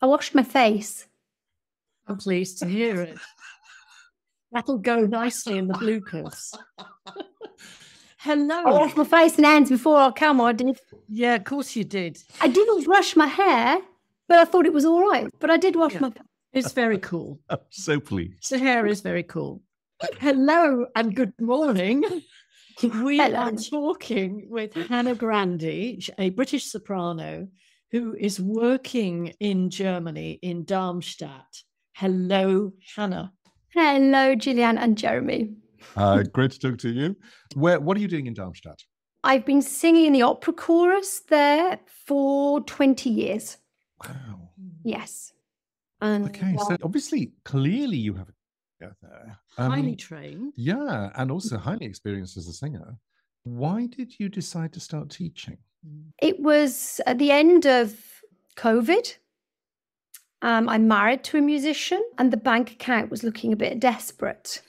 I washed my face. I'm pleased to hear it. That'll go nicely in the bloopers. Hello. I washed my face and hands before I come, I did. Yeah, of course you did. I didn't brush my hair, but I thought it was all right. But I did wash my face. It's very cool. I'm so pleased. The hair is very cool. Hello and good morning. We are talking with Hannah Grandy, a British soprano who is working in Germany, in Darmstadt. Hello, Hannah. Hello, Gillyanne and Jeremy. Great to talk to you. What are you doing in Darmstadt? I've been singing in the opera chorus there for 20 years. Wow. Yes. Okay, so obviously, clearly you have a there. Highly trained. Yeah, and also highly experienced as a singer. Why did you decide to start teaching? It was at the end of COVID. I'm married to a musician and the bank account was looking a bit desperate,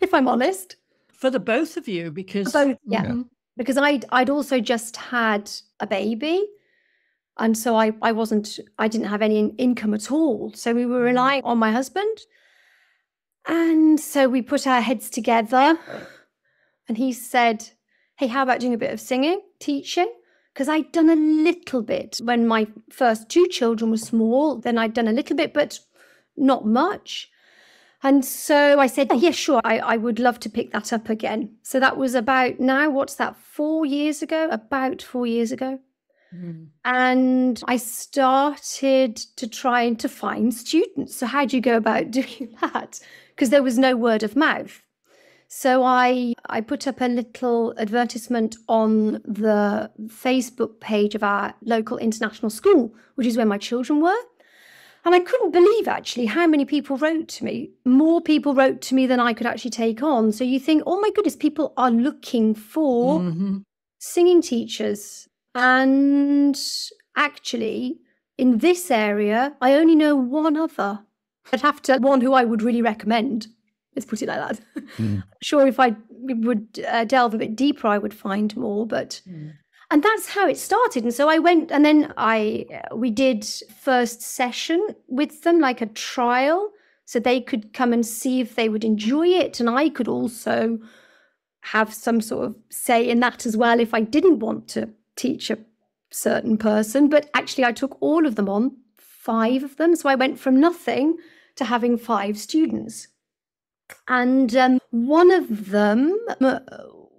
if I'm honest. For the both of you, because... Both, yeah. Because I'd also just had a baby. And so I didn't have any income at all. So we were relying on my husband. And so we put our heads together and he said, hey, how about doing a bit of singing, teaching? Because I'd done a little bit when my first two children were small. Then I'd done a little bit, but not much. And so I said, yeah, sure, I would love to pick that up again. So that was about now, what's that, 4 years ago? About 4 years ago. And I started to try and to find students. So how do you go about doing that? Because there was no word of mouth. So I put up a little advertisement on the Facebook page of our local international school, which is where my children were. And I couldn't believe actually how many people wrote to me. More people wrote to me than I could actually take on. So you think, oh my goodness, people are looking for singing teachers. And actually, in this area, I only know one other. I'd have to, one who I would really recommend. Let's put it like that. I'm sure if I would delve a bit deeper, I would find more. But and that's how it started. And so I went, and then we did first session with them, like a trial, so they could come and see if they would enjoy it, and I could also have some sort of say in that as well if I didn't want to teach a certain person. But actually I took all of them on, 5 of them. So I went from nothing to having 5 students. And one of them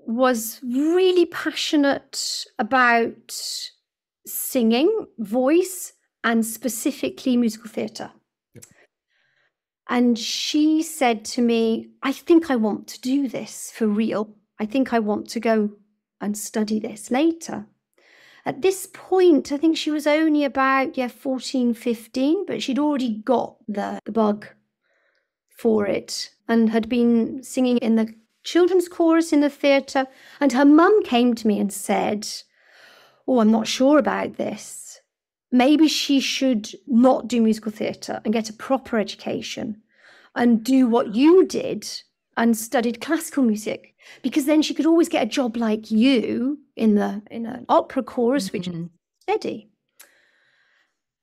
was really passionate about singing, voice, and specifically musical theatre. And she said to me, I think I want to do this for real. I think I want to go and study this later. At this point, I think she was only about 14, 15, but she'd already got the bug for it and had been singing in the children's chorus in the theatre. And her mum came to me and said, oh, I'm not sure about this. Maybe she should not do musical theatre and get a proper education and do what you did and studied classical music, because then she could always get a job like you in an opera chorus, which is steady.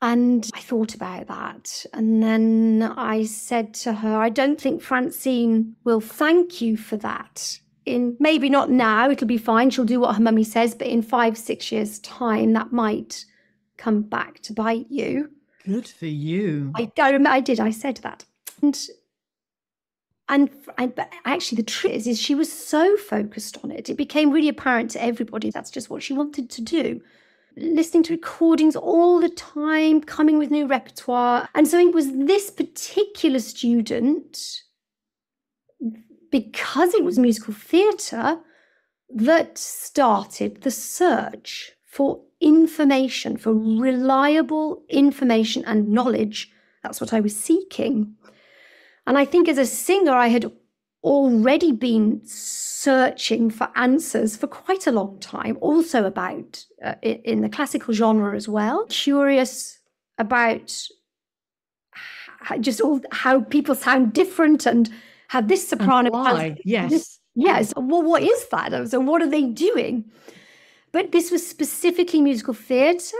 And I thought about that. And then I said to her, I don't think Francine will thank you for that. Maybe not now, it'll be fine. She'll do what her mummy says, but in 5-6 years' time, that might come back to bite you. Good for you. I did, I said that. But actually the truth is she was so focused on it. It became really apparent to everybody that's just what she wanted to do. Listening to recordings all the time, coming with new repertoire. And so it was this particular student, because it was musical theatre, that started the search for information, for reliable information and knowledge. That's what I was seeking. And I think as a singer, I had already been searching for answers for quite a long time, also about in the classical genre as well, curious about how people sound different and how this soprano why? Yes. Yes. Well, what is that? So what are they doing? But this was specifically musical theatre.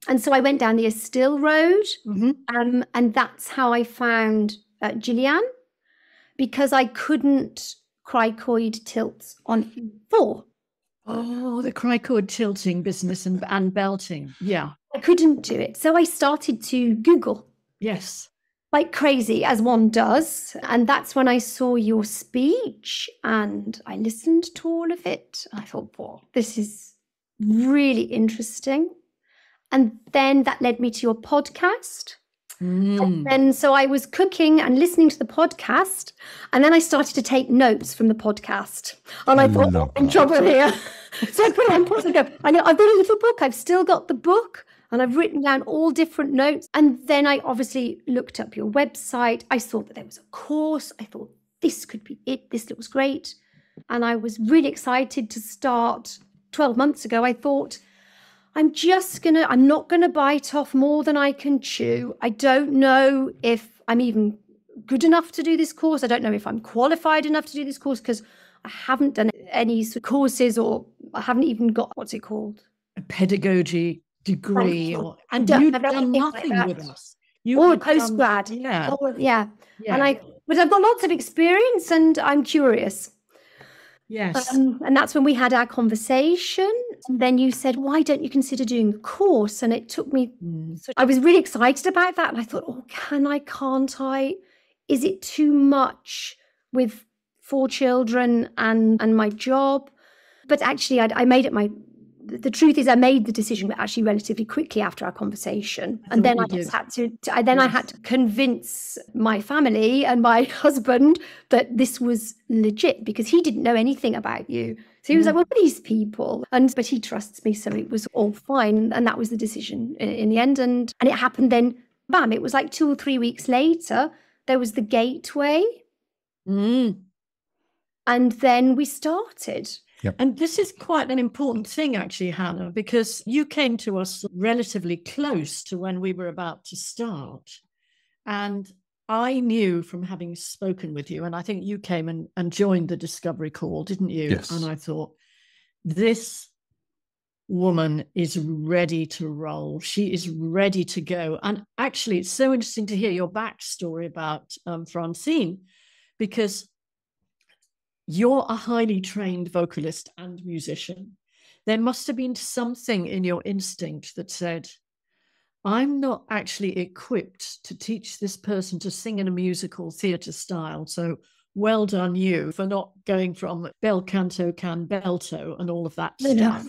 And so I went down the Estill road, and that's how I found Gillyanne, because I couldn't cricoid tilt on E4. Oh, the cricoid tilting business and belting. Yeah. I couldn't do it. So I started to Google. Yes. Like crazy, as one does. And that's when I saw your speech and I listened to all of it. I thought, wow, this is really interesting. And then that led me to your podcast. And then so I was cooking and listening to the podcast, and then I started to take notes from the podcast. And I thought, oh, I'm in trouble here. So I put it on pause and go, I know I've got a little book. I've still got the book, and I've written down all different notes. And then I obviously looked up your website. I saw that there was a course. I thought, this could be it. This looks great. And I was really excited to start 12 months ago. I thought, I'm not going to bite off more than I can chew. I don't know if I'm even good enough to do this course. I don't know if I'm qualified enough to do this course, because I haven't done any sort of courses, or I haven't even got, what's it called? A pedagogy degree. And you've done nothing with us. Or a postgrad. Yeah. Yeah. But I've got lots of experience and I'm curious. Yes. And that's when we had our conversation. And then you said, why don't you consider doing the course? And it took me, so I was really excited about that. And I thought, oh, can't I? Is it too much with 4 children and my job? But actually, I made it the truth is I made the decision actually relatively quickly after our conversation. And then I just had to, I had to convince my family and my husband that this was legit, because he didn't know anything about you. So he was like, what are these people? But he trusts me, so it was all fine. And that was the decision in the end. And it happened then, bam, it was like 2 or 3 weeks later, there was the gateway. And then we started. Yep. And this is quite an important thing, actually, Hannah, because you came to us relatively close to when we were about to start. And I knew from having spoken with you, and I think you came and joined the discovery call, didn't you? Yes. And I thought, this woman is ready to roll. She is ready to go. And actually, it's so interesting to hear your backstory about Francine, because you're a highly trained vocalist and musician. There must have been something in your instinct that said, I'm not actually equipped to teach this person to sing in a musical theatre style. So well done you for not going from bel canto can belto and all of that stuff.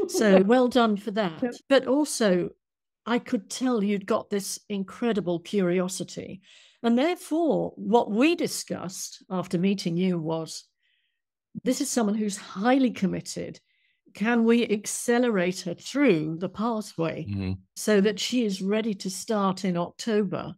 So well done for that. But also, I could tell you'd got this incredible curiosity. And therefore, what we discussed after meeting you was, this is someone who's highly committed. Can we accelerate her through the pathway so that she is ready to start in October?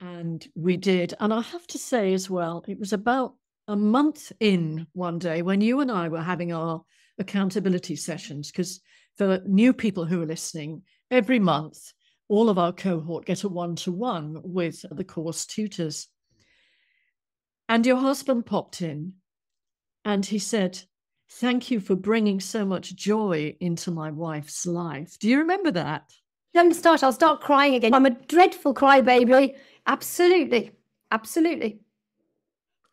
And we did. And I have to say as well, it was about a month in one day when you and I were having our accountability sessions, because for new people who are listening, every month, all of our cohort get a one-to-one with the course tutors. And your husband popped in. And he said, thank you for bringing so much joy into my wife's life. Do you remember that? Don't start. I'll start crying again. I'm a dreadful crybaby. Absolutely. Absolutely.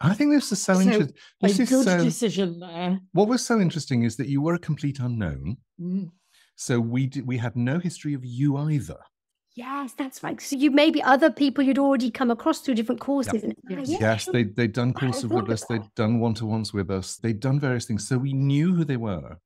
I think this is so interesting. This is a good decision there. What was so interesting is that you were a complete unknown. So we had no history of you either. Yes, that's right. So you maybe other people you'd already come across through different courses. Yep. Yes, they'd done courses with us. They'd done one-to-ones with us. They'd done various things. So we knew who they were.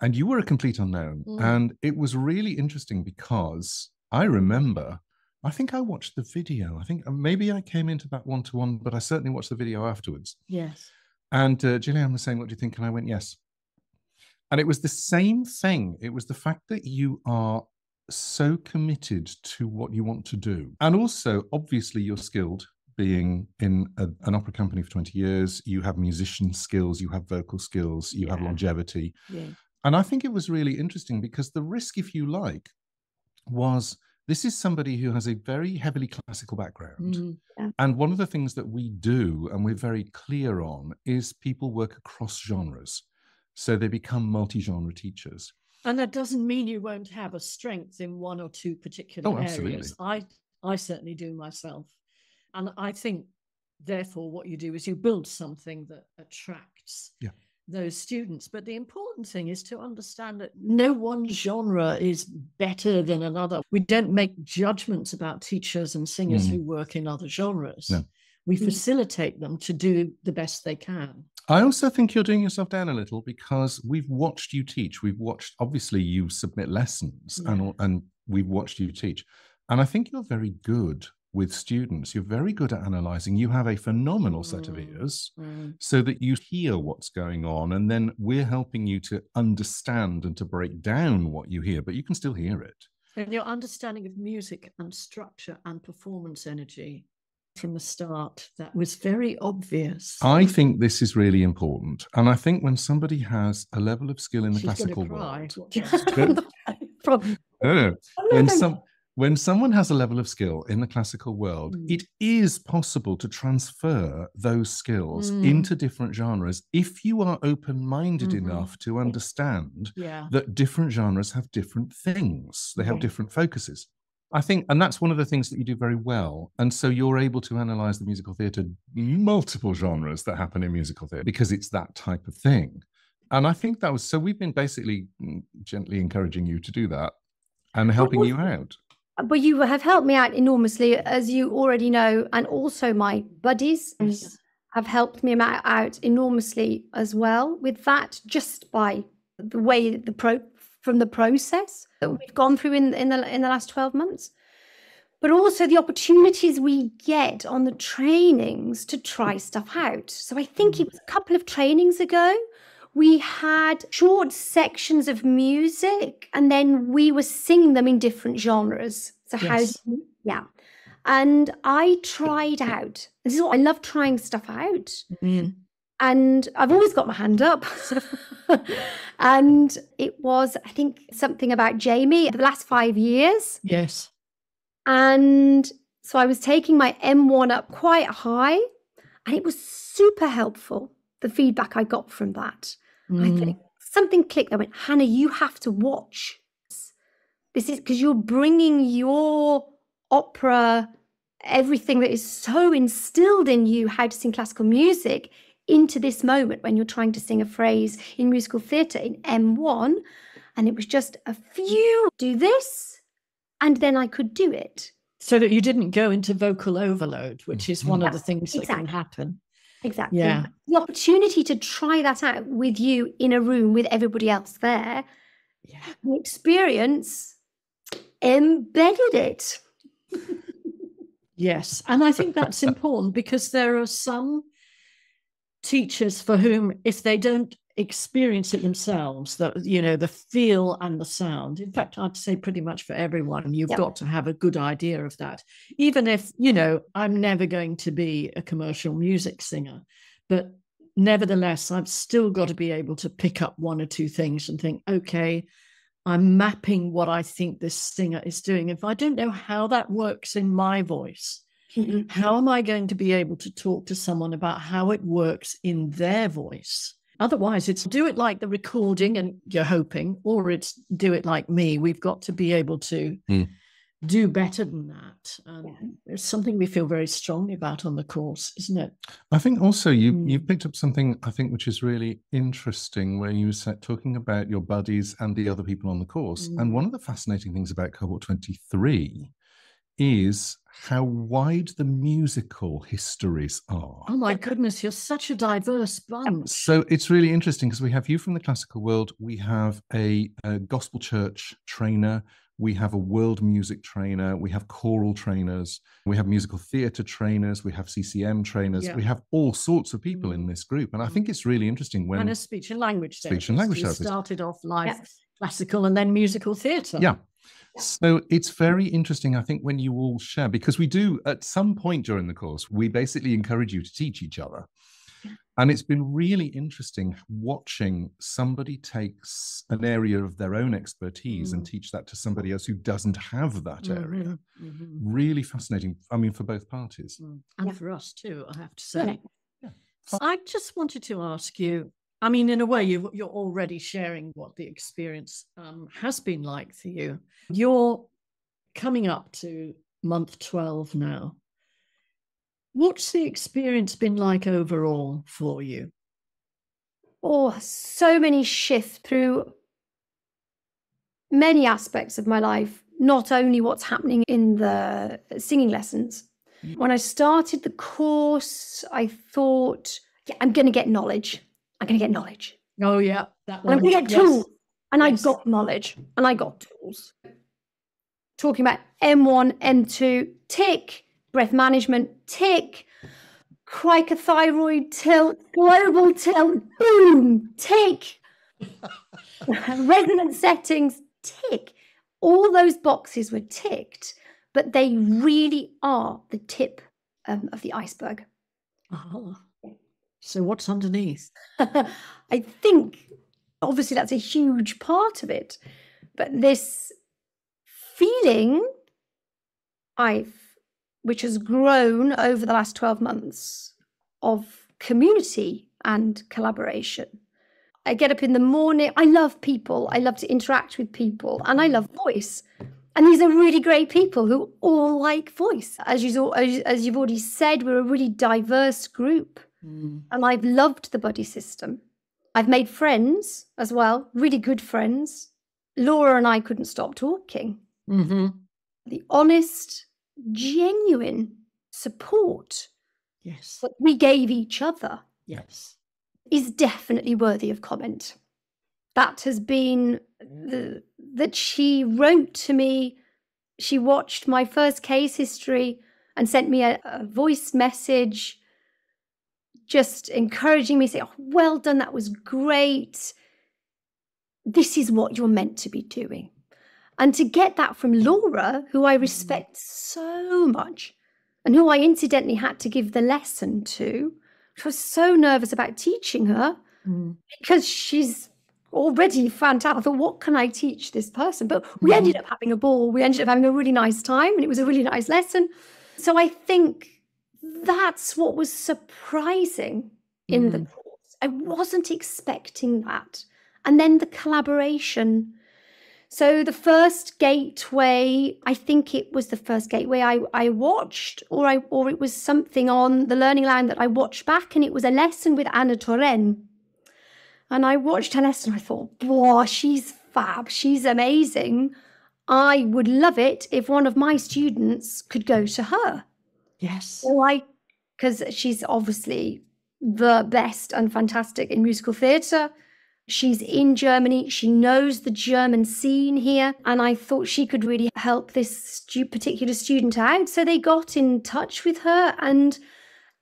And you were a complete unknown. And it was really interesting because I remember, I think I watched the video. I think maybe I came into that one-to-one, but I certainly watched the video afterwards. Yes. And Gillyanne was saying, what do you think? And I went, yes. And it was the same thing. It was the fact that you are so committed to what you want to do. And also, obviously, you're skilled, being in an opera company for 20 years. You have musician skills, you have vocal skills, you have longevity. Yeah. And I think it was really interesting because the risk, if you like, was this is somebody who has a very heavily classical background. And one of the things that we do, and we're very clear on, is people work across genres. So they become multi-genre teachers. And that doesn't mean you won't have a strength in one or two particular areas. I certainly do myself. And I think, therefore, what you do is you build something that attracts those students. But the important thing is to understand that no one genre is better than another. We don't make judgments about teachers and singers who work in other genres. No. We facilitate them to do the best they can. I also think you're doing yourself down a little, because we've watched you teach. We've watched, obviously, you submit lessons and we've watched you teach. And I think you're very good with students. You're very good at analysing. You have a phenomenal set of ears so that you hear what's going on. And then we're helping you to understand and to break down what you hear, but you can still hear it. And your understanding of music and structure and performance energy from the start, that was very obvious. I think this is really important. And I think when somebody has a level of skill in the classical world... When someone has a level of skill in the classical world, it is possible to transfer those skills into different genres if you are open-minded enough to understand that different genres have different things. They have different focuses. I think, and that's one of the things that you do very well. And so you're able to analyze the musical theatre, multiple genres that happen in musical theatre, because it's that type of thing. And I think that was, so we've been basically gently encouraging you to do that and helping you out. But you have helped me out enormously, as you already know, and also my buddies have helped me out enormously as well with that, just by the way from the process that we've gone through in the last 12 months. But also the opportunities we get on the trainings to try stuff out. So I think it was a couple of trainings ago, we had short sections of music and then we were singing them in different genres. So and I tried out. This is what I love, trying stuff out. And I've always got my hand up. And it was, I think, something about Jamie the last 5 years. Yes. And so I was taking my M1 up quite high, and it was super helpful, the feedback I got from that. I think something clicked. I went, Hannah, you have to watch. This is because you're bringing your opera, everything that is so instilled in you, how to sing classical music, into this moment when you're trying to sing a phrase in musical theatre in M1. And it was just a few, do this, and then I could do it. So that you didn't go into vocal overload, which is one of the things that can happen. Exactly. Yeah. The opportunity to try that out with you in a room with everybody else there, the experience embedded it. Yes. And I think that's important, because there are some teachers for whom, if they don't experience it themselves, that, you know, the feel and the sound, in fact, I'd say pretty much for everyone, you've got to have a good idea of that. Even if, you know, I'm never going to be a commercial music singer, but nevertheless, I've still got to be able to pick up one or two things and think, okay, I'm mapping what I think this singer is doing. If I don't know how that works in my voice, how am I going to be able to talk to someone about how it works in their voice? Otherwise, it's do it like the recording and you're hoping, or it's do it like me. We've got to be able to do better than that. It's something we feel very strongly about on the course, isn't it? I think also you've picked up something, I think, which is really interesting, where you said talking about your buddies and the other people on the course. And one of the fascinating things about Cohort 23 is how wide the musical histories are. Oh my goodness, you're such a diverse bunch. So it's really interesting, because we have you from the classical world, we have a gospel church trainer, we have a world music trainer, we have choral trainers, we have musical theatre trainers, we have CCM trainers, we have all sorts of people in this group. And I think it's really interesting when... And a speech and language therapist. Speech and language therapist. Started off life classical and then musical theatre. Yeah. So it's very interesting, I think, when you all share, because we do, at some point during the course, we basically encourage you to teach each other. And it's been really interesting watching somebody take an area of their own expertise and teach that to somebody else who doesn't have that area. Really fascinating, I mean, for both parties. And for us too, I have to say. I just wanted to ask you, I mean, in a way, you're already sharing what the experience has been like for you. You're coming up to month 12 now. What's the experience been like overall for you? Oh, so many shifts through many aspects of my life, not only what's happening in the singing lessons. When I started the course, I thought, yeah, I'm going to get knowledge. I'm going to get knowledge. Oh, yeah. That one. I'm going to get tools. And Yes. I got knowledge and I got tools. Talking about M1, M2, tick, breath management, tick, cricothyroid tilt, global tilt, boom, tick, resonance settings, tick. All those boxes were ticked, but they really are the tip of the iceberg. Oh. So what's underneath? I think, obviously, that's a huge part of it, but this feeling which has grown over the last 12 months of community and collaboration. I get up in the morning. I love people. I love to interact with people, and I love voice. And these are really great people who all like voice. As you've already said, we're a really diverse group. And I've loved the buddy system. I've made friends as well, really good friends. Laura and I couldn't stop talking. Mm-hmm. The honest, genuine support that we gave each other is definitely worthy of comment. That has been that she wrote to me. She watched my first case history and sent me a voice message just encouraging me, saying, oh, well done, that was great. This is what you're meant to be doing. And to get that from Laura, who I respect so much, and who I incidentally had to give the lesson to, which I was so nervous about teaching her, because she's already fantastic. I thought, what can I teach this person? But we ended up having a ball. We ended up having a really nice time, and it was a really nice lesson. So I think that's what was surprising in the course. I wasn't expecting that. And then the collaboration. So the first gateway, I think it was the first gateway I watched, or it was something on the Learning Line that I watched back, and it was a lesson with Hannah Thoren. And I watched her lesson, and I thought, wow, she's fab, she's amazing. I would love it if one of my students could go to her. Yes. Because she's obviously the best and fantastic in musical theatre. She's in Germany. She knows the German scene here. And I thought she could really help this particular student out. So they got in touch with her. And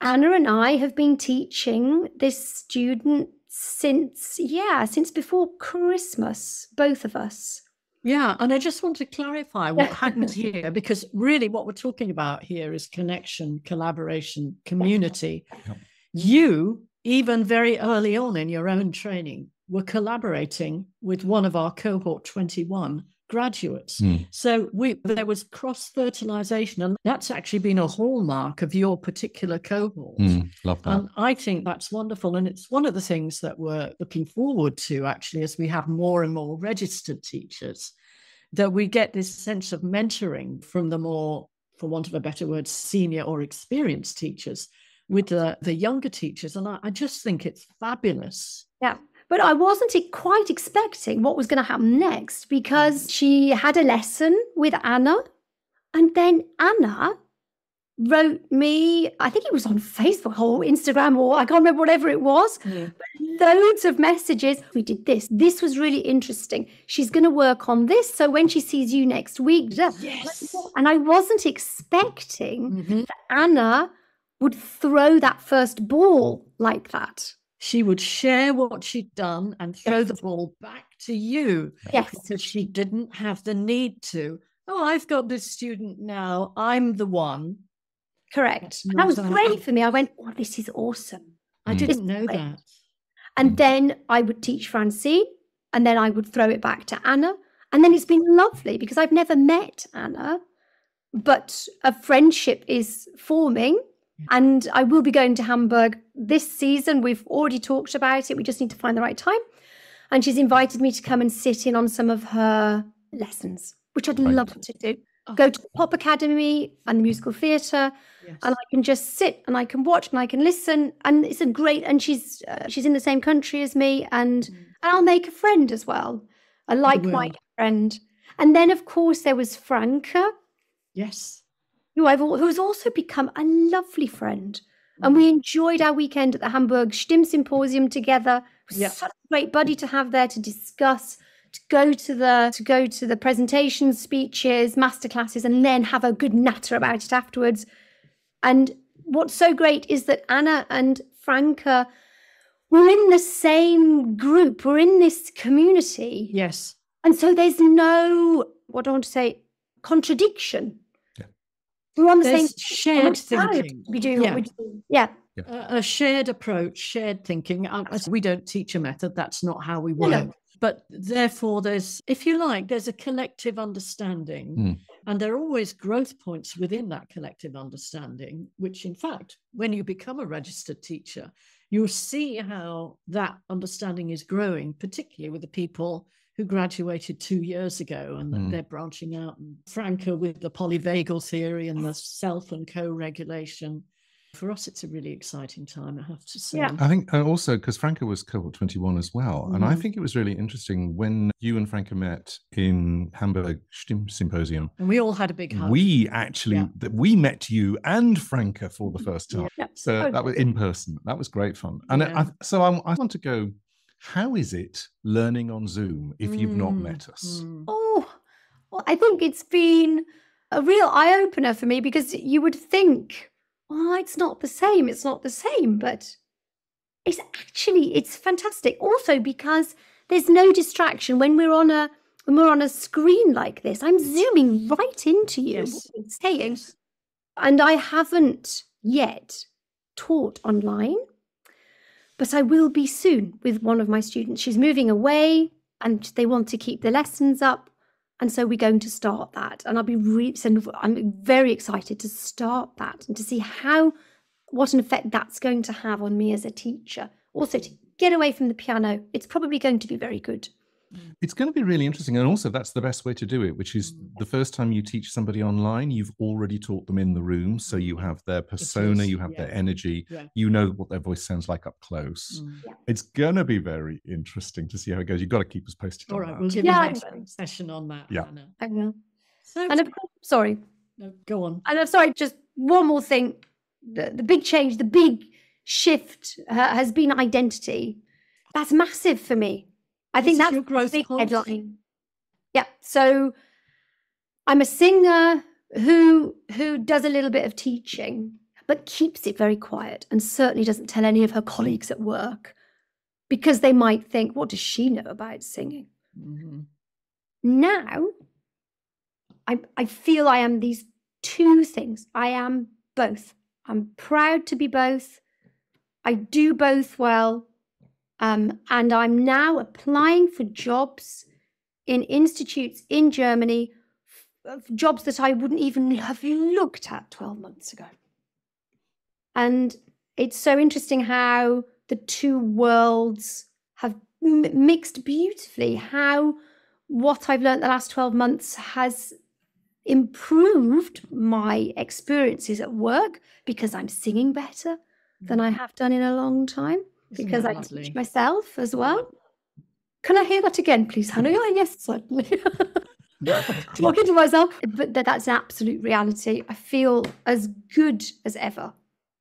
Anna and I have been teaching this student since before Christmas, both of us. Yeah, and I just want to clarify what happens here, because really what we're talking about here is connection, collaboration, community. Yep. You, even very early on in your own training, were collaborating with one of our cohort 21 graduates. So there was cross-fertilization, and that's actually been a hallmark of your particular cohort. Love that. And I think that's wonderful. And it's one of the things that we're looking forward to, actually, as we have more and more registered teachers, that we get this sense of mentoring from the more, for want of a better word, senior or experienced teachers with the younger teachers. And I just think it's fabulous. Yeah. But I wasn't quite expecting what was going to happen next, because she had a lesson with Anna, and then Anna wrote me, I think it was on Facebook or Instagram, or I can't remember, whatever it was, loads of messages. We did this. This was really interesting. She's going to work on this. So when she sees you next week. Yes. And I wasn't expecting that Anna would throw that first ball like that. She would share what she'd done and throw the ball back to you. Yes. Because she didn't have the need to. Oh, I've got this student now. I'm the one. Correct. That was great for me. I went, oh, this is awesome. I didn't know that. And then I would teach Francine, and then I would throw it back to Anna. And then it's been lovely, because I've never met Anna, but a friendship is forming. And I will be going to Hamburg this season, we've already talked about it. We just need to find the right time. And she's invited me to come and sit in on some of her lessons, which I'd love to do. Go to the Pop Academy and the musical theatre, and I can just sit and I can watch and I can listen. And it's a great, and she's in the same country as me, and I'll make a friend as well, a like-minded friend. And then, of course, there was Franka. Yes. Who's also become a lovely friend. And we enjoyed our weekend at the Hamburg Stimm Symposium together. It was such a great buddy to have there to discuss, to go to the presentations, speeches, masterclasses, and then have a good natter about it afterwards. And what's so great is that Anna and Franka were in the same group. We're in this community. Yes. And so there's no, what do I want to say, contradiction. We're on the same shared thinking. We do what we do. Yeah. A shared approach, shared thinking. We don't teach a method. That's not how we work. No. But therefore, if you like, there's a collective understanding. And there are always growth points within that collective understanding, which, in fact, when you become a registered teacher, you'll see how that understanding is growing, particularly with the people who graduated 2 years ago, and that they're branching out. And Franka with the polyvagal theory and the self and co-regulation. For us, it's a really exciting time, I have to say. Yeah. I think also because Franka was cohort 21 as well. And I think it was really interesting when you and Franka met in Hamburg Stimm Symposium. And we all had a big hug. We actually, we met you and Franka for the first time. Yeah. So that was in person. That was great fun. And I want to go, how is it learning on Zoom if you've not met us? Oh, well, I think it's been a real eye-opener for me, because you would think, oh, it's not the same. It's not the same, but it's fantastic. Also, because there's no distraction when we're on a screen like this. I'm zooming right into you, saying, and I haven't yet taught online, but I will be soon with one of my students. She's moving away, and they want to keep the lessons up. And so we're going to start that. And I'm very excited to start that and to see what an effect that's going to have on me as a teacher. Also, to get away from the piano, it's probably going to be very good. It's going to be really interesting. And also, that's the best way to do it, which is the first time you teach somebody online, you've already taught them in the room. So you have their persona, you have their energy, you know what their voice sounds like up close. It's going to be very interesting to see how it goes. You've got to keep us posted. All right, we'll give you a session on that, Hannah. I will. Sorry. No, go on. And I'm sorry, just one more thing. The big change, the big shift has been identity. That's massive for me. I think that's your big headline. Yeah. So I'm a singer who does a little bit of teaching, but keeps it very quiet, and certainly doesn't tell any of her colleagues at work, because they might think, what does she know about singing? Now, I feel I am these two things. I am both. I'm proud to be both. I do both well. And I'm now applying for jobs in institutes in Germany, jobs that I wouldn't even have looked at 12 months ago. And it's so interesting how the two worlds have mixed beautifully, how what I've learned the last 12 months has improved my experiences at work, because I'm singing better than I have done in a long time. Because I teach myself as well. Can I hear that again, please, Hannah? Oh, yes, certainly. Talking to myself. But that's an absolute reality. I feel as good as ever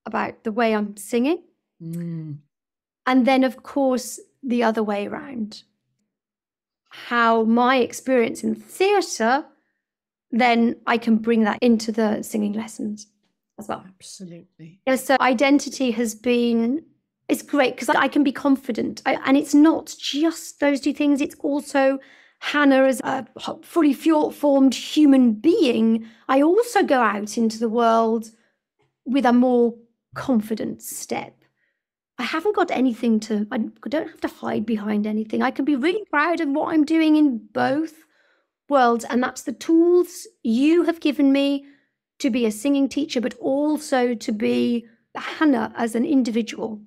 about the way I'm singing. And then, of course, the other way around. How my experience in theatre, then I can bring that into the singing lessons as well. Absolutely. Yeah, so identity has been... It's great because I can be confident. And it's not just those two things. It's also Hannah as a fully formed human being. I also go out into the world with a more confident step. I haven't got anything I don't have to hide behind anything. I can be really proud of what I'm doing in both worlds. And that's the tools you have given me to be a singing teacher, but also to be Hannah as an individual.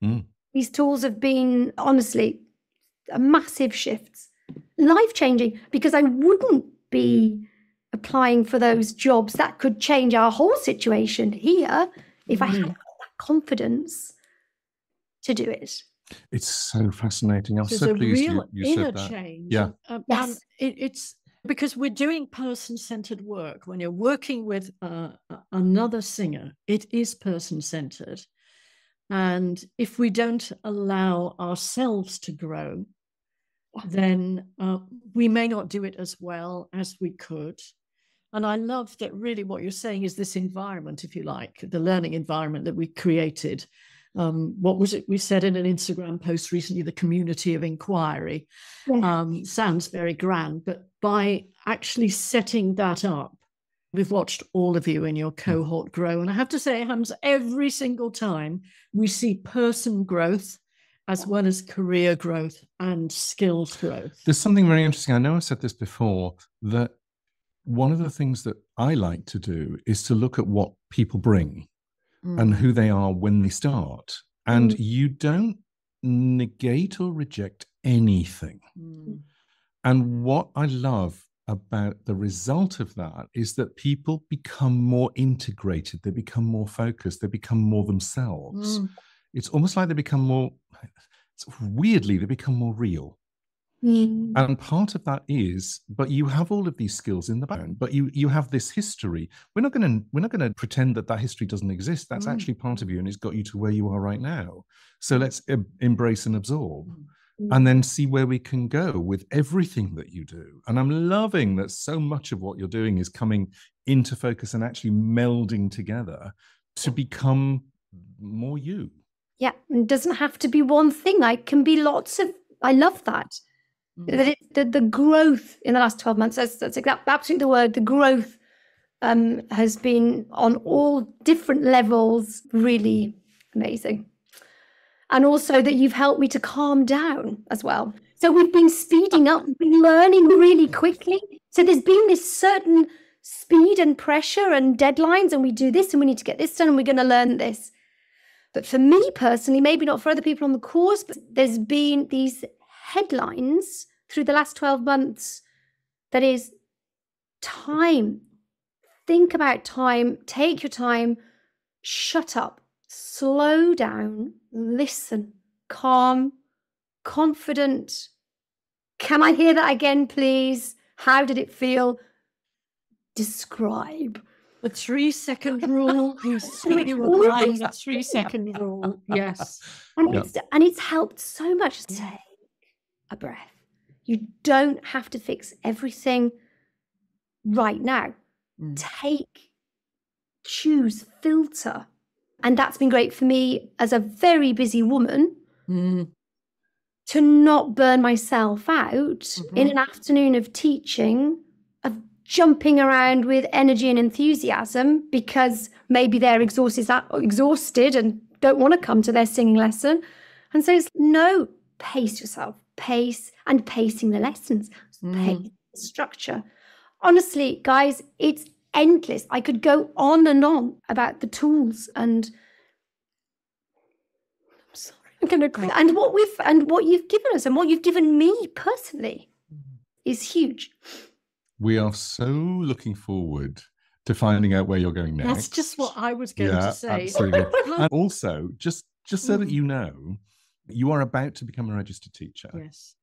Mm. These tools have been, honestly, a massive shift, life-changing, because I wouldn't be applying for those jobs that could change our whole situation here if I hadn't got that confidence to do it. It's so fascinating. I'm So so there's a pleased real you inner said that. change. Yeah. Yes. It's because we're doing person-centered work. When you're working with another singer, it is person-centered. And if we don't allow ourselves to grow, then we may not do it as well as we could. And I love that really what you're saying is this environment, if you like, the learning environment that we created. What was it we said in an Instagram post recently? The community of inquiry. Sounds very grand, but by actually setting that up, we've watched all of you in your cohort grow. And I have to say, it happens every single time we see person growth as well as career growth and skills growth. There's something very interesting. I know I've said this before, that one of the things that I like to do is to look at what people bring and who they are when they start. And you don't negate or reject anything. And what I love about the result of that is that people become more integrated, they become more focused, they become more themselves. It's almost like they become more, weirdly, they become more real. And part of that is, but you have all of these skills in the background, but you have this history. We're not going to pretend that history doesn't exist. That's actually part of you, and it's got you to where you are right now. So let's embrace and absorb, and then see where we can go with everything that you do. And I'm loving that so much of what you're doing is coming into focus and actually melding together to become more you. Yeah, it doesn't have to be one thing. I can be lots of. I love that. That the growth in the last 12 months, that's absolutely the word, the growth has been on all different levels, really amazing. And also that you've helped me to calm down as well. So we've been speeding up, we've been learning really quickly. So there's been this certain speed and pressure and deadlines, and we do this and we need to get this done and we're going to learn this. But for me personally, maybe not for other people on the course, but there's been these headlines through the last 12 months that is time. Think about time, take your time, shut up, slow down, listen, calm, confident. Can I hear that again, please? How did it feel? Describe. The 3-second rule. You were applying the 3-second rule. Yes. And it's helped so much. Take a breath. You don't have to fix everything right now. Choose, filter. And that's been great for me as a very busy woman to not burn myself out in an afternoon of teaching, of jumping around with energy and enthusiasm because maybe they're exhausted and don't want to come to their singing lesson. And so it's no, pace yourself, pace, and pacing the lessons, pace, structure. Honestly, guys, it's endless. I could go on and on about the tools, and I'm sorry, I'm going to cry. And what you've given us and what you've given me personally is huge. We are so looking forward to finding out where you're going next. That's just what I was going to say. Absolutely. And also, just so that you know, you are about to become a registered teacher. Yes.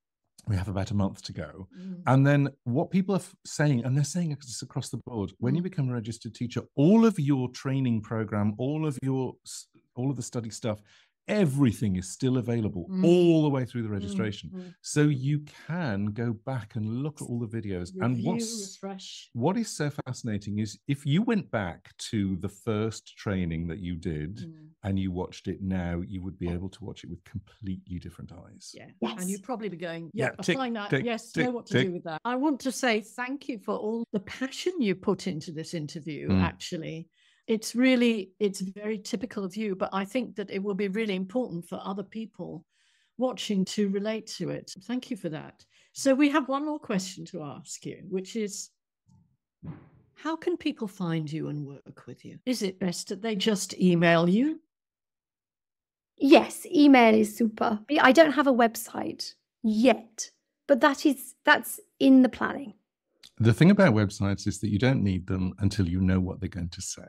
We have about a month to go. And then what people are saying, and they're saying this across the board, when you become a registered teacher, all of your training program, all of the study stuff, everything is still available all the way through the registration. So you can go back and look at all the videos. Review, and refresh. What is so fascinating is if you went back to the first training that you did and you watched it now, you would be able to watch it with completely different eyes. Yeah. Yes. And you'd probably be going, tick, find that. tick, Yes, tick, know what to tick. do with that. I want to say thank you for all the passion you put into this interview, actually. It's very typical of you, but I think that it will be really important for other people watching to relate to it. Thank you for that. So we have one more question to ask you, which is, How can people find you and work with you? Is it best that they just email you? Yes, email is super. I don't have a website yet, but that's in the planning. The thing about websites is that you don't need them until you know what they're going to say.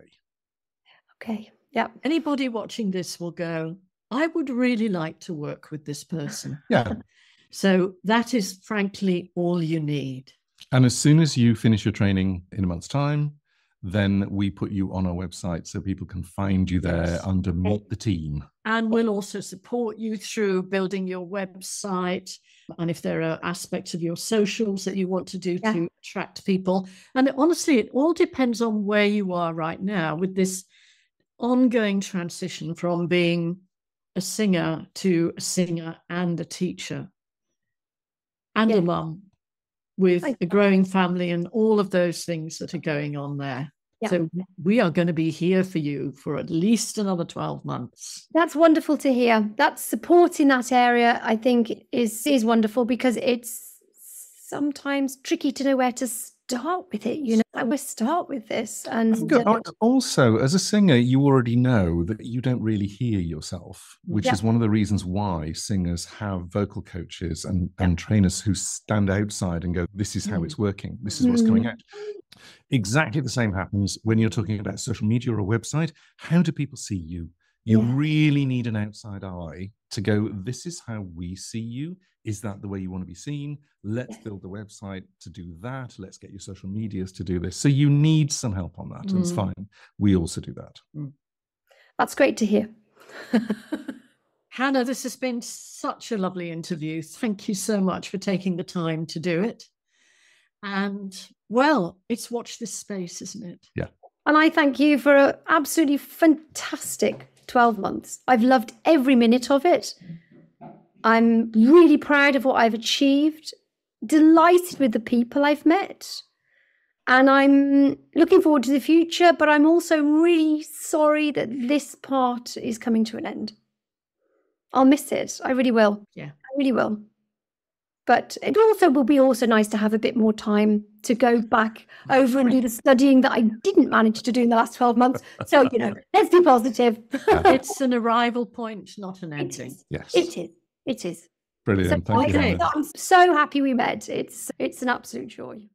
Okay, yeah. Anybody watching this will go, I would really like to work with this person. Yeah. So that is frankly all you need. And as soon as you finish your training in a month's time, then we put you on our website so people can find you there under Meet the Team. And we'll also support you through building your website. And if there are aspects of your socials that you want to do to attract people. And honestly, it all depends on where you are right now with this ongoing transition from being a singer to a singer and a teacher and a mum, with a growing family and all of those things that are going on there. Yeah. So we are going to be here for you for at least another 12 months. That's wonderful to hear. That support in that area, I think, is wonderful, because it's sometimes tricky to know where to start with it. You know, I will start with this. And also, as a singer, you already know that you don't really hear yourself, which is one of the reasons why singers have vocal coaches and trainers who stand outside and go, this is how it's working. This is what's coming out. Exactly the same happens when you're talking about social media or a website. How do people see you? You really need an outside eye to go, this is how we see you. Is that the way you want to be seen? Let's build the website to do that. Let's get your social medias to do this. So you need some help on that. And it's fine. We also do that. That's great to hear. Hannah, this has been such a lovely interview. Thank you so much for taking the time to do it. And, well, it's watch this space, isn't it? Yeah. And I thank you for an absolutely fantastic 12 months. I've loved every minute of it. I'm really proud of what I've achieved, delighted with the people I've met, and I'm looking forward to the future, but I'm also really sorry that this part is coming to an end. I'll miss it. I really will. Yeah. I really will. But it also will be also nice to have a bit more time to go back over and do the studying that I didn't manage to do in the last 12 months. So, you know, let's be positive. It's an arrival point, not an ending. Yes. It is. It is. Brilliant. So Thank you. I'm so happy we met. It's an absolute joy.